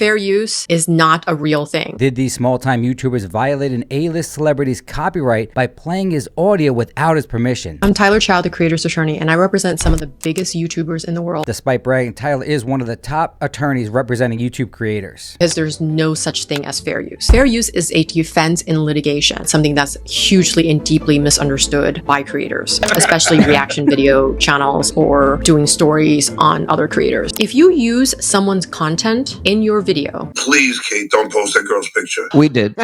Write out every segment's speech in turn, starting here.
Fair use is not a real thing. Did these small-time YouTubers violate an A-list celebrity's copyright by playing his audio without his permission? I'm Tyler Chow, the creator's attorney, and I represent some of the biggest YouTubers in the world. Despite bragging, Tyler is one of the top attorneys representing YouTube creators. Because there's no such thing as fair use. Fair use is a defense in litigation, something that's hugely and deeply misunderstood by creators, especially reaction video channels or doing stories on other creators. If you use someone's content in your video, please, Kate, don't post that girl's picture. We did.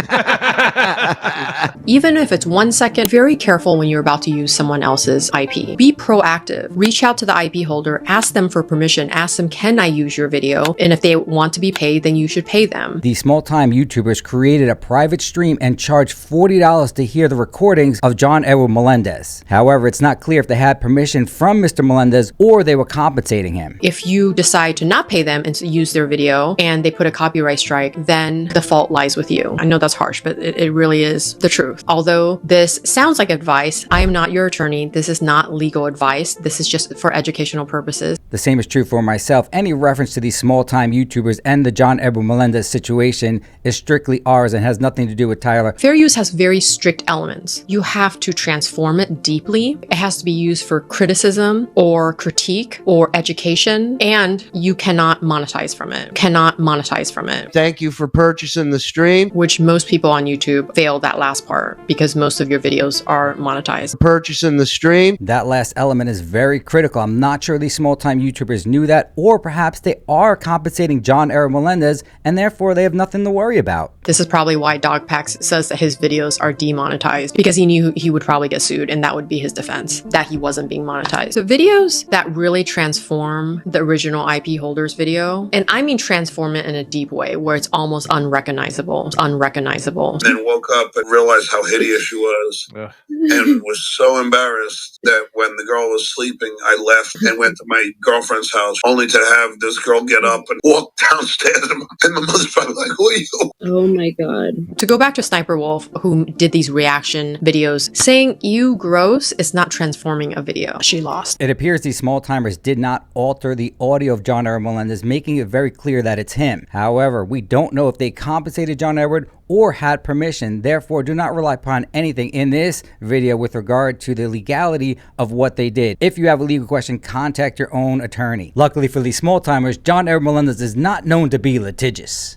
even if it's 1 second, very careful when you're about to use someone else's IP. Be proactive. Reach out to the IP holder, ask them for permission, ask them, can I use your video? And if they want to be paid, then you should pay them. These small-time YouTubers created a private stream and charged $40 to hear the recordings of John Edward Melendez. However, it's not clear if they had permission from Mr. Melendez or they were compensating him. If you decide to not pay them and use their video and they put a copyright strike, then the fault lies with you. I know that's harsh, but it really is the truth. Although this sounds like advice, I am not your attorney. This is not legal advice. This is just for educational purposes. The same is true for myself. Any reference to these small-time YouTubers and the John Edward Melendez situation is strictly ours and has nothing to do with Tyler. Fair use has very strict elements. You have to transform it deeply. It has to be used for criticism or critique or education, and you cannot monetize from it. Thank you for purchasing the stream. Which most people on YouTube fail that last part because most of your videos are monetized. Purchasing the stream. That last element is very critical. I'm not sure these small-time YouTubers knew that, or perhaps they are compensating John Edward Melendez and therefore they have nothing to worry about. This is probably why Dogpacks says that his videos are demonetized, because he knew he would probably get sued and that would be his defense, that he wasn't being monetized. So videos that really transform the original IP holder's video, and I mean transform it in a deep way where it's almost unrecognizable. Then woke up and realized how hideous she was and was so embarrassed that when the girl was sleeping, I left and went to my girlfriend's house only to have this girl get up and walk downstairs and my mother's probably like, who are you? Oh my God. To go back to Sniper Wolf, who did these reaction videos, saying you gross is not transforming a video. She lost. It appears these small-timers did not alter the audio of John Edward Melendez, making it very clear that it's him. However, we don't know if they compensated John Edward or had permission. Therefore, do not rely upon anything in this video with regard to the legality of what they did. If you have a legal question, contact your own attorney. Luckily for these small-timers, John Edward Melendez is not known to be litigious.